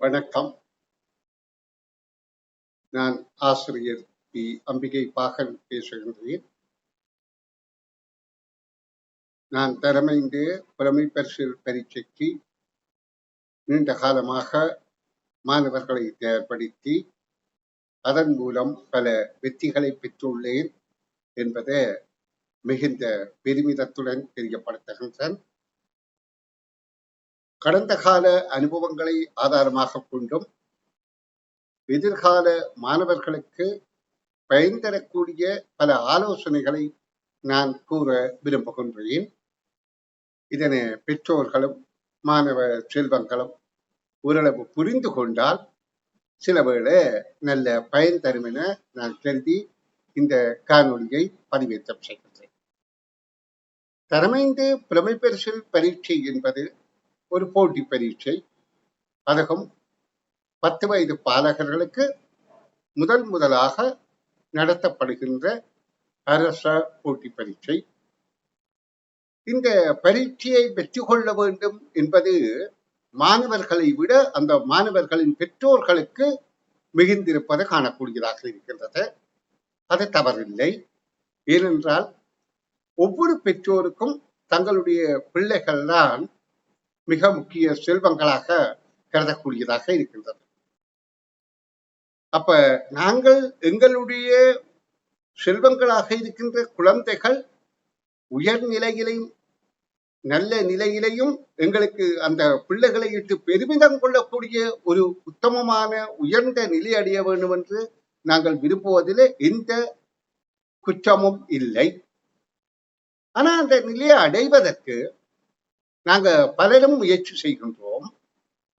வணக்கம். நான் ஆசிரியர் பி. அம்பிகை பாகன் பேசுகின்றேன். நான் தரமைந்து புலமை பரிசில் பரீட்சைக்கு நீண்ட காலமாக மாணவர்களை தயார்படுத்தி அதன் மூலம் பல வெற்றிகளை பெற்றுள்ளேன் என்பதை மிகுந்த பெருமிதத்துடன் தெரியப்படுத்துகின்றேன். கடந்த கால அனுபவங்களை ஆதாரமாக கொண்டும் எதிர்கால மாணவர்களுக்கு பயன் தரக்கூடிய பல ஆலோசனைகளை நான் கூற விரும்புகின்றேன். இதனை பெற்றோர்களும் மாணவ செல்வங்களும் ஓரளவு புரிந்து கொண்டால் சில வேளை நல்ல பயன் தரும் என நான் கருதி இந்த காணொலியை பதிவேற்றம் செய்கின்றேன். தரமைந்து புலமை பரிசில் பரீட்சை என்பது ஒரு போட்டி பரீட்சை. அதுவும் 10 வயது பாலகர்களுக்கு முதலாக நடத்தப்படுகின்ற அரச போட்டி பரீட்சை. இந்த பரீட்சையை வெற்றி கொள்ள வேண்டும் என்பது மாணவர்களை விட அந்த மாணவர்களின் பெற்றோர்களுக்கு மிகுந்திருப்பதை காணக்கூடியதாக இருக்கின்றது. அது தவறில்லை. ஏனென்றால் ஒவ்வொரு பெற்றோருக்கும் தங்களுடைய பிள்ளைகள் தான் மிக முக்கிய செல்வங்களாக கருதக்கூடியதாக இருக்கின்றது. அப்ப நாங்கள் எங்களுடைய செல்வங்களாக இருக்கின்ற குழந்தைகள் உயர்நிலையிலையும் நல்ல நிலையிலையும் எங்களுக்கு அந்த பிள்ளைகளை இட்டு பெருமிதம் கொள்ளக்கூடிய ஒரு உத்தமமான உயர்ந்த நிலை அடைய வேண்டும் என்று நாங்கள் விரும்புவதில் எந்த குற்றமும் இல்லை. ஆனா அந்த நிலையை அடைவதற்கு நாங்க பலரும் முயற்சி செய்கின்றோம்.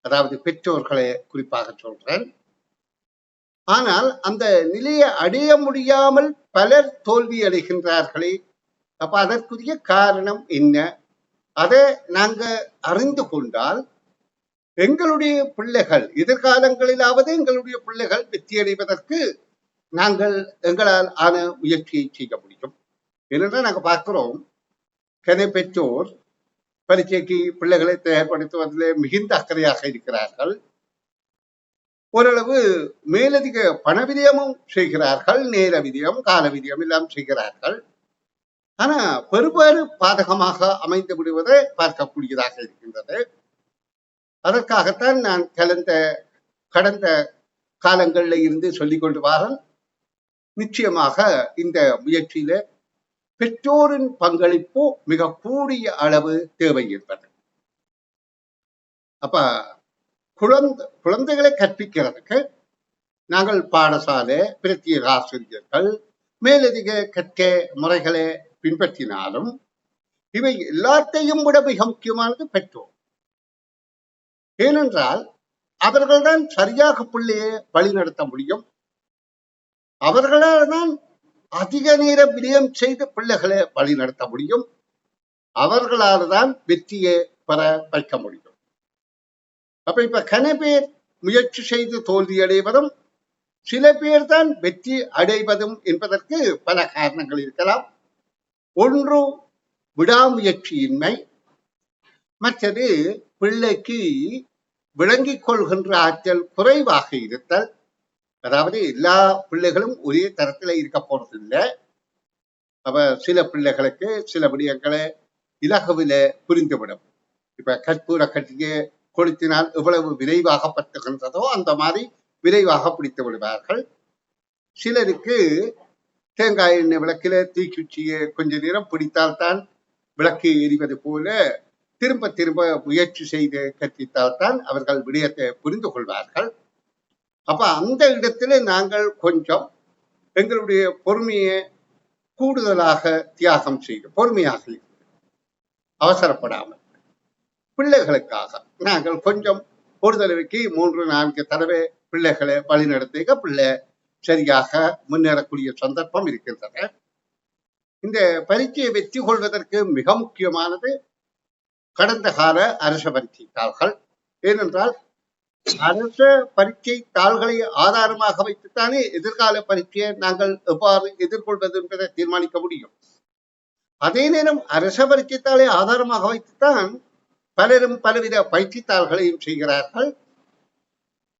அதாவது பெற்றோர்களை குறிப்பாக சொல்றேன். ஆனால் அந்த நிலையை அடைய முடியாமல் பலர் தோல்வி அடைகின்றார்களே. அப்ப அதற்குரிய காரணம் என்ன? அதை நாங்க அறிந்து கொண்டால் எங்களுடைய பிள்ளைகள் எதிர்காலங்களிலாவது எங்களுடைய பிள்ளைகள் வெற்றி அடைவதற்கு நாங்கள் எங்களால் ஆன முயற்சியை செய்ய முடியும். ஏனென்றால் நாங்க பார்க்கிறோம், கனை பெற்றோர் பரீட்சைக்கு பிள்ளைகளை தயார்படுத்துவதில் மிகுந்த அக்கறையாக இருக்கிறார்கள். ஓரளவு மேலதிக பண விரயமும் செய்கிறார்கள், நேர விரயம், கால விரயம் எல்லாம் செய்கிறார்கள். ஆனா பெருபாறு பாதகமாக அமைந்து விடுவதை பார்க்கக்கூடியதாக இருக்கின்றது. அதற்காகத்தான் நான் கடந்த காலங்களில் இருந்து சொல்லிக் கொண்டு வரேன். நிச்சயமாக இந்த முயற்சியில பெற்றோரின் பங்களிப்பு மிக கூடிய அளவு தேவை என்பது. அப்ப குழந்தைகளை கற்பிக்கிறதுக்கு நாங்கள் பாடசாலை பிரத்யேக ஆசிரியர்கள் மேலதிக கற்க முறைகளை பின்பற்றினாலும் இவை எல்லாத்தையும் விட மிக முக்கியமானது பெற்றோர். ஏனென்றால் அவர்கள்தான் சரியாக பிள்ளையை வழிநடத்த முடியும். அவர்களால் தான் அதிக நேரம் விரயம் செய்து பிள்ளைகளை வழிநடத்த முடியும். அவர்களால் தான் வெற்றியை பெற வைக்க முடியும். அப்ப இப்ப கன பேர் முயற்சி செய்து தோல்வி அடைவதும் சில பேர் தான் வெற்றி அடைவதும் என்பதற்கு பல காரணங்கள் இருக்கலாம். ஒன்று விடாமுயற்சியின்மை, மற்றது பிள்ளைக்கு விளங்கிக் கொள்கின்ற ஆற்றல் குறைவாக இருத்தல். அதாவது எல்லா பிள்ளைகளும் ஒரே தரத்துல இருக்க போறதில்லை. அப்ப சில பிள்ளைகளுக்கு சில விடயங்களை இலகுவில புரிந்துவிடும். இப்ப கற்பூர கட்டியை கொளுத்தினால் எவ்வளவு விரைவாக பற்றுகின்றதோ அந்த மாதிரி விரைவாக பிடித்து விடுவார்கள். சிலருக்கு தேங்காய் எண்ணெய் விளக்கில தீக்குச்சியை கொஞ்ச நேரம் பிடித்தால்தான் விளக்கு எரிவது போல திரும்ப திரும்ப முயற்சி செய்து கற்பித்தால்தான் அவர்கள் விடயத்தை புரிந்து கொள்வார்கள். அப்ப அந்த இடத்துல நாங்கள் கொஞ்சம் எங்களுடைய பொறுமையை கூடுதலாக தியாகம் செய்யும். பொறுமையாக அவசரப்படாமல் பிள்ளைகளுக்காக நாங்கள் கொஞ்சம் ஒரு தடவைக்கு 3-4 தடவை பிள்ளைகளை வழிநடத்த பிள்ளை சரியாக முன்னேறக்கூடிய சந்தர்ப்பம் இருக்கின்றன. இந்த பரீட்சையை வெற்றி கொள்வதற்கு மிக முக்கியமானது கடந்த கால அரச பரீட்சை தாள்கள். ஏனென்றால் அரச பரீட்சை தாள்களை ஆதாரமாக வைத்துத்தானே எதிர்கால பரீட்சையை நாங்கள் எவ்வாறு எதிர்கொள்வது என்பதை தீர்மானிக்க முடியும். அதே நேரம் அரச பரீட்சை தாளை ஆதாரமாக வைத்துத்தான் பலரும் பலவித பயிற்சித்தாள்களையும் செய்கிறார்கள்.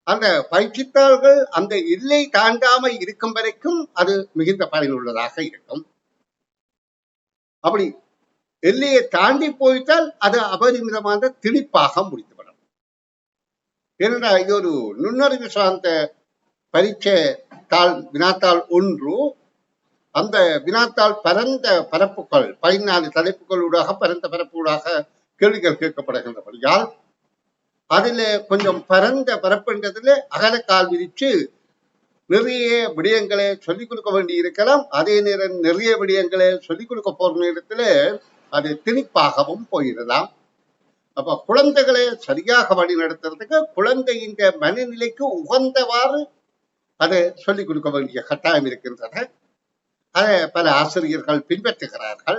அந்த பயிற்சித்தாள்கள் அந்த எல்லை தாண்டாமல் இருக்கும் வரைக்கும் அது மிகுந்த பயனுள்ளதாக இருக்கும். அப்படி எல்லையை தாண்டி போயிட்டால் அது அபரிமிதமான திணிப்பாக முடித்துவிடும். ஏனென்றால் இது ஒரு நுண்ணறிவு சார்ந்த பரீட்சை தாள் வினாத்தாள் ஒன்று. அந்த வினாத்தாள் பரந்த பரப்புகள் 14 தலைப்புகளூடாக பரந்த பரப்பூடாக கேள்விகள் கேட்கப்படுகின்றபடியால் அதில் கொஞ்சம் பரந்த பரப்புன்றதுல அகலக்கால் விரிச்சு நிறைய விடயங்களை சொல்லிக் கொடுக்க வேண்டி இருக்கலாம். அதே நேரம் நிறைய விடயங்களை சொல்லிக் கொடுக்க போற நேரத்துல அது திணிப்பாகவும் போயிடலாம். அப்ப குழந்தைகளை சரியாக வழி நடத்துறதுக்கு குழந்தையின் மனநிலைக்கு உகந்தவாறு அதை சொல்லிக் கொடுக்க வேண்டிய கட்டாயம் இருக்கின்றன. அதை பல ஆசிரியர்கள் பின்பற்றுகிறார்கள்.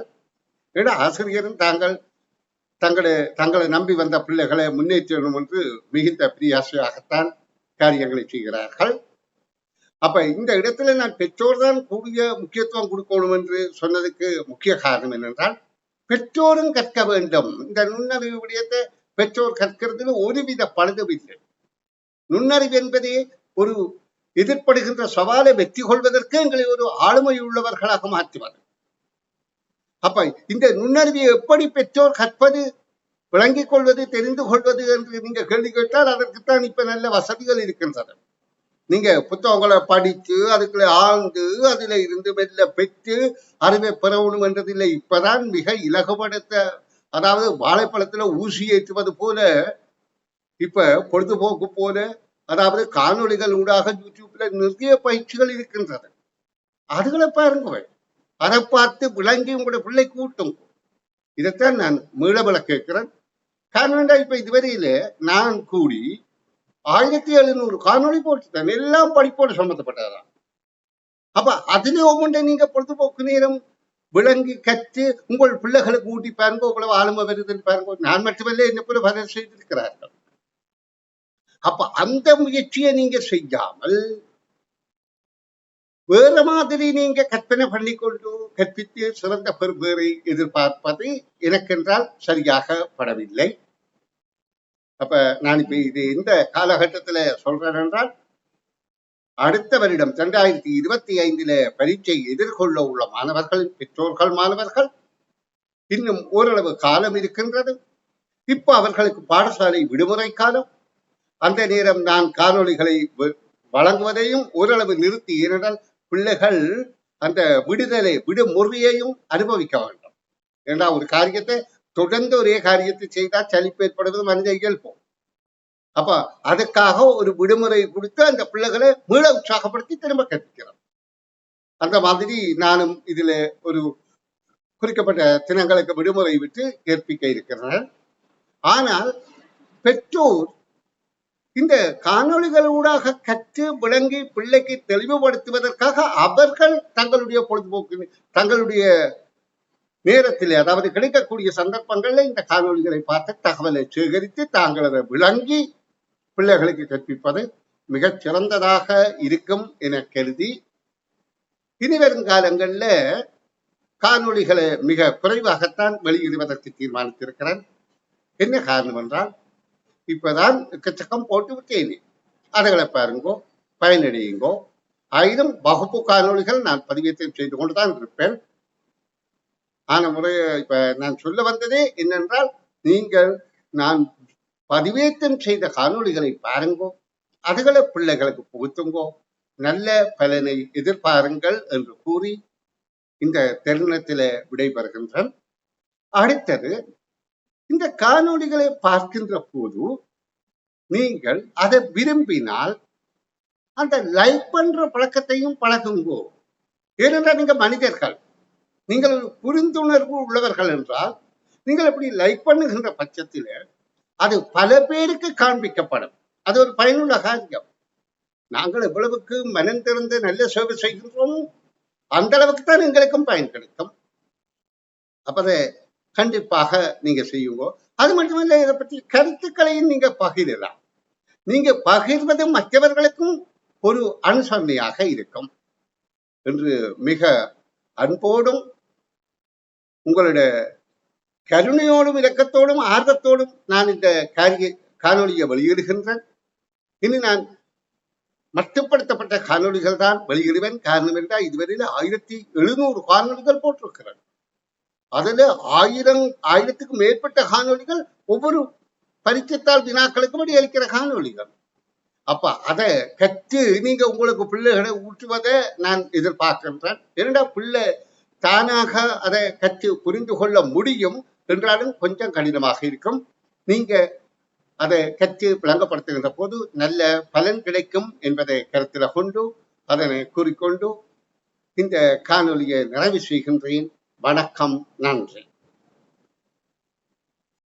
ஏன்னா ஆசிரியரும் தங்களை நம்பி வந்த பிள்ளைகளை முன்னேற்றணும் என்று மிகுந்த பிரியாசையாகத்தான் காரியங்களை செய்கிறார்கள். அப்ப இந்த இடத்துல நான் பெற்றோர் தான் கூடிய முக்கியத்துவம் கொடுக்கணும் என்று சொன்னதுக்கு முக்கிய காரணம் என்னென்றால், பெற்றோரும் கற்க வேண்டும். இந்த நுண்ணறிவு விடயத்தை பெற்றோர் கற்கிறதுல ஒருவித பழுதும் இல்லை. நுண்ணறிவு என்பதே ஒரு எதிர்ப்படுகின்ற சவாலை வெற்றி கொள்வதற்கு எங்களை ஒரு ஆளுமை உள்ளவர்களாக மாற்றுவது. அப்ப இந்த நுண்ணறிவை எப்படி பெற்றோர் கற்பது, விளங்கிக் கொள்வது, தெரிந்து கொள்வது என்று நீங்க கேள்வி கேட்டால் அதற்குத்தான் இப்ப நல்ல வசதிகள் இருக்கின்றன. நீங்க புத்தகங்களை படித்து அதுக்குள்ள ஆழ்ந்து அதுல இருந்து மெல்ல பெற்று அறிவை பெறணும் என்றதில்லை. இப்பதான் மிக இலகுபடுத்த, அதாவது வாழைப்பழத்துல ஊசி ஏற்றுவது போல இப்ப பொழுதுபோக்கு போல, அதாவது காணொளிகள் ஊடாக யூடியூப்ல நிறைய பயிற்சிகள் இருக்கின்றன. அதுகளை பாருங்க, அதை பார்த்து விளங்கி உங்களோட பிள்ளை கூட்டும். இதைத்தான் நான் மீளவில கேட்கிறேன். காரணம் இப்ப இதுவரையில நான் கூடி 1700 காணொளி போட்டுட்டேன். எல்லாம் படிப்போடு சம்பந்தப்பட்டதான். அப்ப அதுல ஒவ்வொன்றை நீங்க பொழுதுபோக்கு நேரம் விளங்கி கற்று உங்கள் பிள்ளைகளுக்கு ஊட்டி பாருங்க, உங்களை ஆளுமை வருதுன்னு பாருங்க. நான் மட்டுமல்ல, என்ன போல பலர் செய்திருக்கிறார்கள். அப்ப அந்த முயற்சியை நீங்க செய்யாமல் வேற மாதிரி நீங்க கற்பனை பண்ணிக்கொண்டு கற்பித்து சிறந்த பெறுபேரை எதிர்பார்ப்பது எனக்கென்றால் சரியாக படவில்லை. அப்ப நான் இப்ப இது இந்த காலகட்டத்துல சொல்றேன் என்றால், அடுத்த வருடம் 2025 பரீட்சை எதிர்கொள்ள உள்ள மாணவர்கள், பெற்றோர்கள், மாணவர்கள் இன்னும் ஓரளவு காலம் இருக்கின்றது. இப்ப அவர்களுக்கு பாடசாலை விடுமுறை காலம். அந்த நேரம் நான் காணொளிகளை வழங்குவதையும் ஓரளவு நிறுத்தி, ஏனென்றால் பிள்ளைகள் அந்த விடுமுறையையும் அனுபவிக்க வேண்டும். ஏன்னா ஒரு காரியத்தை தொடர்ந்து ஒரே காரியத்தை செய்தால் சலிப்பு ஏற்படுவது மனித இயல்போம். அப்ப அதுக்காக ஒரு விடுமுறை கொடுத்து அந்த பிள்ளைகளை மீள உற்சாகப்படுத்தி திரும்ப கற்பிக்கிறோம். அந்த மாதிரி நானும் இதுல ஒரு குறிக்கப்பட்ட தினங்களுக்கு விடுமுறை விட்டு கற்பிக்க இருக்கிறேன். ஆனால் பெற்றோர் இந்த காணொளிகளூடாக கற்று விளங்கி பிள்ளைக்கு தெளிவுபடுத்துவதற்காக அவர்கள் தங்களுடைய பொழுதுபோக்கு, தங்களுடைய நேரத்திலே, அதாவது கிடைக்கக்கூடிய சந்தர்ப்பங்கள்ல இந்த காணொளிகளை பார்த்து தகவலை சேகரித்து தாங்களதை விளங்கி பிள்ளைகளுக்கு கற்பிப்பது மிகச் சிறந்ததாக இருக்கும் என கருதி இனி வருங்காலங்கள்ல காணொளிகளை மிக குறைவாகத்தான் வெளியிடுவதற்கு தீர்மானித்திருக்கிறேன். என்ன காரணம் என்றால், இப்பதான் எக்கச்சக்கம் போட்டு விட்டேன். அதுகளை பாருங்கோ, பயனடையுங்கோ. ஆயிரம் வகுப்பு காணொளிகள் நான் பதிவேற்றம் செய்து கொண்டுதான் இருப்பேன். ஆன முறை இப்ப நான் சொல்ல வந்ததே என்னென்றால், நீங்கள் நான் பதிவேற்றம் செய்த காணொளிகளை பாருங்கோ, அதுகளை பிள்ளைகளுக்கு புகுத்துங்கோ, நல்ல பலனை எதிர்பாருங்கள் என்று கூறி இந்த தருணத்தில விடைபெறுகின்றேன். அடுத்தது, இந்த காணொளிகளை பார்க்கின்ற போது நீங்கள் அதை விரும்பினால் அந்த லைக் பண்ற பழக்கத்தையும் பழகுங்கோ. ஏனென்றால் நீங்க மனிதர்கள், நீங்கள் புரிந்துணர்வு உள்ளவர்கள் என்றால் நீங்கள் எப்படி லைக் பண்ணுகின்ற பட்சத்தில் அது பல பேருக்கு காண்பிக்கப்படும். அது ஒரு பயனுள்ள காரியம். நாங்கள் எவ்வளவுக்கு மனம் திறந்து நல்ல சேவை செய்கின்றோம் அந்த அளவுக்கு தான் எங்களுக்கும் பயன் கிடைக்கும். அப்ப கண்டிப்பாக நீங்க செய்யுங்க. அது மட்டுமல்ல, இதை பற்றி கருத்துக்களையும் நீங்க பகிரலாம். நீங்க பகிர்வது மற்றவர்களுக்கும் ஒரு அனுசரணையாக இருக்கும் என்று மிக அன்போடும் உங்களுடைய கருணையோடும் இரக்கத்தோடும் ஆர்வத்தோடும் நான் இந்த காணொலியை வெளியிடுகின்றேன். இனி நான் மட்டுப்படுத்தப்பட்ட காணொளிகள் தான் வெளியிடுவேன். காரணம் என்றால் இதுவரையில 1700 காணொளிகள் போட்டிருக்கிறேன். அதுல 1000க்கும் மேற்பட்ட காணொளிகள் ஒவ்வொரு பரீட்சைத்தாள் வினாக்களுக்கு விடையளிக்கிற காணொளிகள். அப்ப அதை கற்று நீங்க உங்களுக்கு பிள்ளைகளை ஊற்றுவதை நான் எதிர்பார்க்கின்றேன். இரண்டா பிள்ளை தானாக அதை கற்று புரிந்து கொள்ள முடியும் என்றாலும் கொஞ்சம் கடினமாக இருக்கும். நீங்க அதை கற்று விளங்கப்படுத்துகின்ற போது நல்ல பலன் கிடைக்கும் என்பதை கருத்தில் கொண்டு அதனை கூறிக்கொண்டு இந்த காணொலியை நிறைவு செய்கின்றேன். வணக்கம், நன்றி.